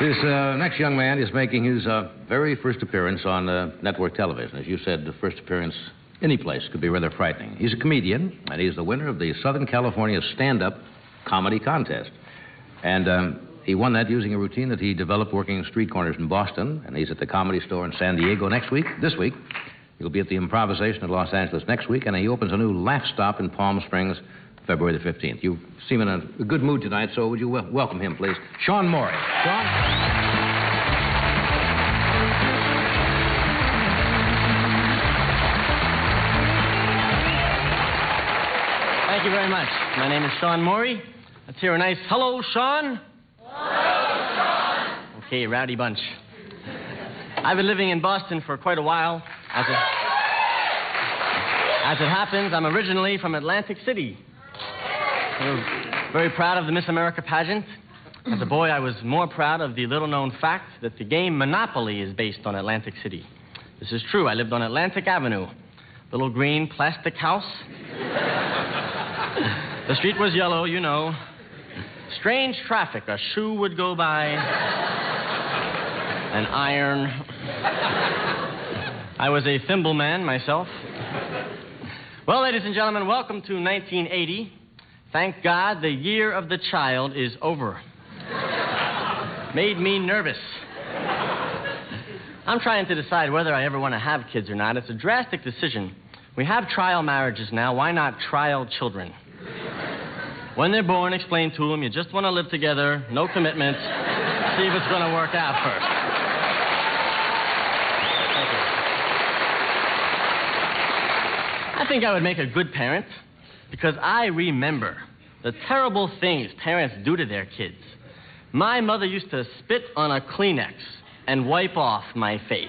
This next young man is making his very first appearance on network television. As you said, the first appearance any place could be rather frightening. He's a comedian, and he's the winner of the Southern California Stand-Up Comedy Contest. And he won that using a routine that he developed working street corners in Boston, and he's at the Comedy Store in San Diego this week. He'll be at the Improvisation in Los Angeles next week, and he opens a new Laugh Stop in Palm Springs February the 15th. You seem in a good mood tonight, so would you welcome him, please? Sean Morey. Sean? Thank you very much. My name is Sean Morey. Let's hear a nice hello, Sean. Hello, Sean. Okay, rowdy bunch. I've been living in Boston for quite a while. As it happens, I'm originally from Atlantic City. We're very proud of the Miss America pageant. As a boy, I was more proud of the little-known fact that the game Monopoly is based on Atlantic City. This is true. I lived on Atlantic Avenue, little green plastic house. The street was yellow, you know. Strange traffic. A shoe would go by. An iron. I was a thimble man myself. Well, ladies and gentlemen, welcome to 1980. Thank God the year of the child is over. Made me nervous. I'm trying to decide whether I ever want to have kids or not. It's a drastic decision. We have trial marriages now. Why not trial children? When they're born, explain to them you just want to live together, no commitments, see if it's going to work out first. Thank you. I think I would make a good parent because I remember the terrible things parents do to their kids. My mother used to spit on a Kleenex and wipe off my face.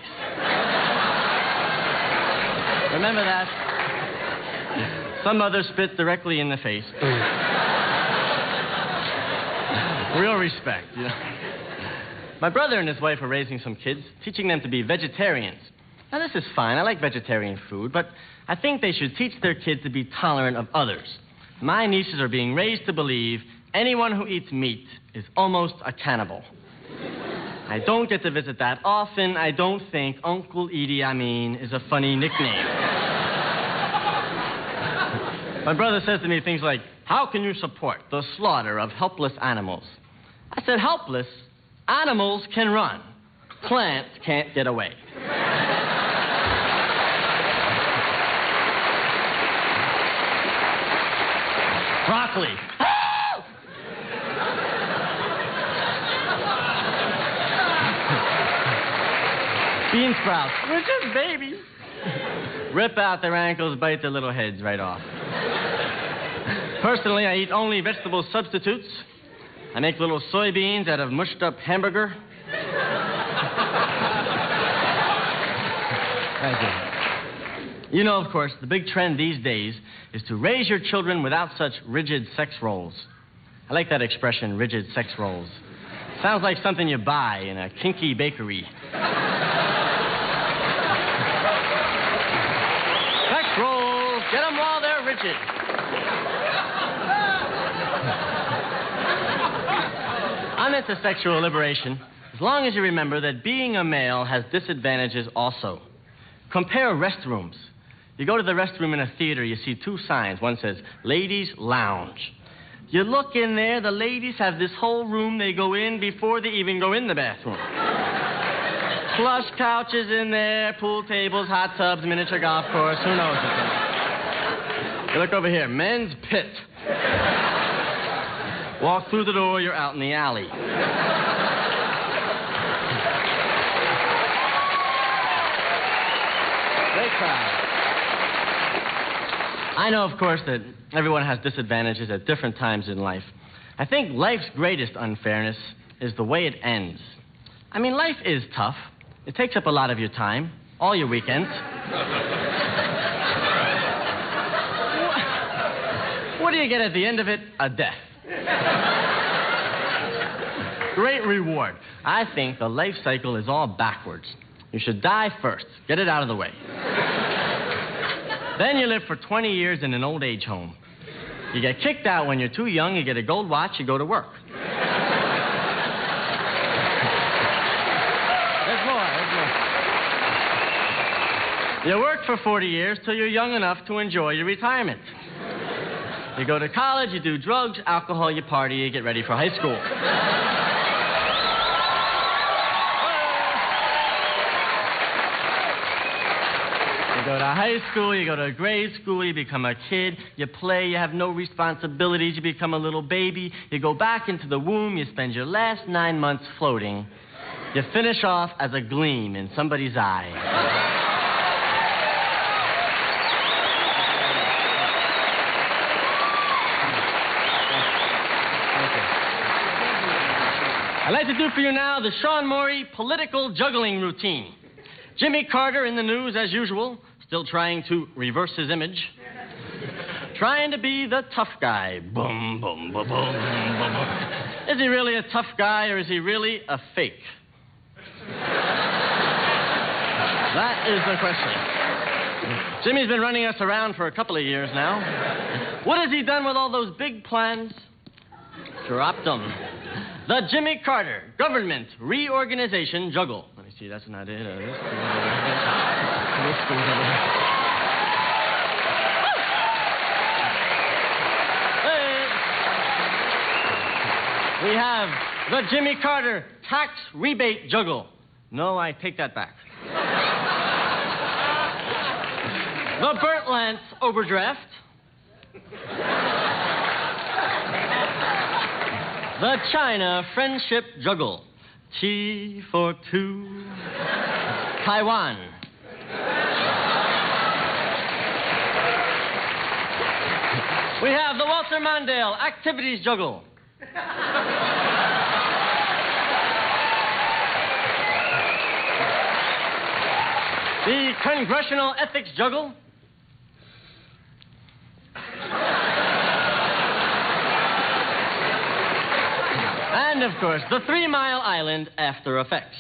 Remember that? Some mothers spit directly in the face. Real respect, you know. My brother and his wife are raising some kids, teaching them to be vegetarians. Now, this is fine. I like vegetarian food, but I think they should teach their kids to be tolerant of others. My nieces are being raised to believe anyone who eats meat is almost a cannibal. I don't get to visit that often. I don't think Uncle Idi Amin is a funny nickname. My brother says to me things like, how can you support the slaughter of helpless animals? I said, helpless? Animals can run. Plants can't get away. Broccoli. Bean sprouts. We're just babies. Rip out their ankles, bite their little heads right off. Personally, I eat only vegetable substitutes. I make little soybeans out of mushed up hamburger. Thank you. You know, of course, the big trend these days is to raise your children without such rigid sex roles. I like that expression, rigid sex roles. Sounds like something you buy in a kinky bakery. Sex roles, get them while they're rigid. I'm into sexual liberation, as long as you remember that being a male has disadvantages also. Compare restrooms. You go to the restroom in a theater, you see two signs. One says, Ladies Lounge. You look in there, the ladies have this whole room they go in before they even go in the bathroom. Plush couches in there, pool tables, hot tubs, miniature golf course, who knows what's in there. You look over here, Men's Pit. Walk through the door, you're out in the alley. Great crowd. I know, of course, that everyone has disadvantages at different times in life. I think life's greatest unfairness is the way it ends. I mean, life is tough. It takes up a lot of your time, all your weekends. What do you get at the end of it? A death. Great reward. I think the life cycle is all backwards. You should die first. Get it out of the way. Then you live for 20 years in an old age home. You get kicked out when you're too young, you get a gold watch, you go to work. You work for 40 years till you're young enough to enjoy your retirement. You go to college, you do drugs, alcohol, you party, you get ready for high school. You go to high school, you go to grade school, you become a kid, you play, you have no responsibilities, you become a little baby, you go back into the womb, you spend your last 9 months floating. You finish off as a gleam in somebody's eye. I'd like to do for you now the Sean Morey political juggling routine. Jimmy Carter in the news as usual, still trying to reverse his image. Trying to be the tough guy. Boom, boom, boom, boom, boom. Is he really a tough guy or is he really a fake? That is the question. Jimmy's been running us around for a couple of years now. What has he done with all those big plans? Dropped them. The Jimmy Carter Government Reorganization Juggle. Let me see, that's not it. We have the Jimmy Carter Tax Rebate Juggle. No, I take that back. The Burt Lance Overdraft. The China Friendship Juggle. Tea for two. Taiwan. We have the Walter Mondale Activities Juggle. The Congressional Ethics Juggle. And, of course, the 3 Mile Island After Effects.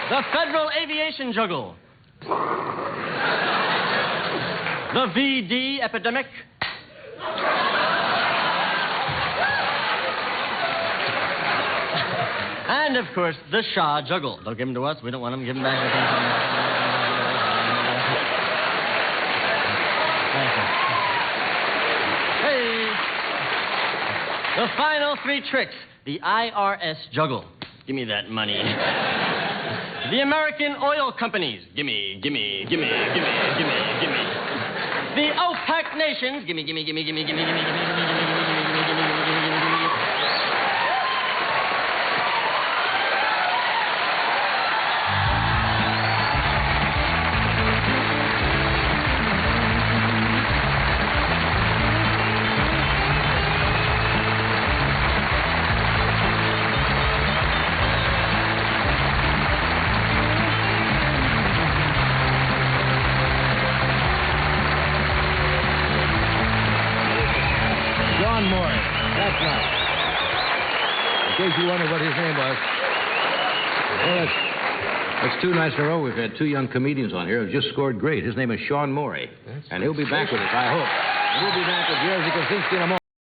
The Federal Aviation Juggle. The VD Epidemic. And, of course, the Shah Juggle. Don't give them to us. We don't want them. Give them back. Thank you. Hey. The final 3 tricks. The IRS Juggle. Give me that money. The American Oil Companies. Gimme, gimme, gimme, gimme, gimme, gimme. The OPEC nations. Gimme, gimme, gimme, gimme, gimme, gimme, gimme, gimme, gimme, gimme, gimme, gimme. Morey. That's right. In case you wondered what his name was. Well, that's 2 nights in a row. We've had 2 young comedians on here who just scored great. His name is Sean Morey. And he'll be back with us, I hope. We'll be back with Jerzy Kosinski in a moment.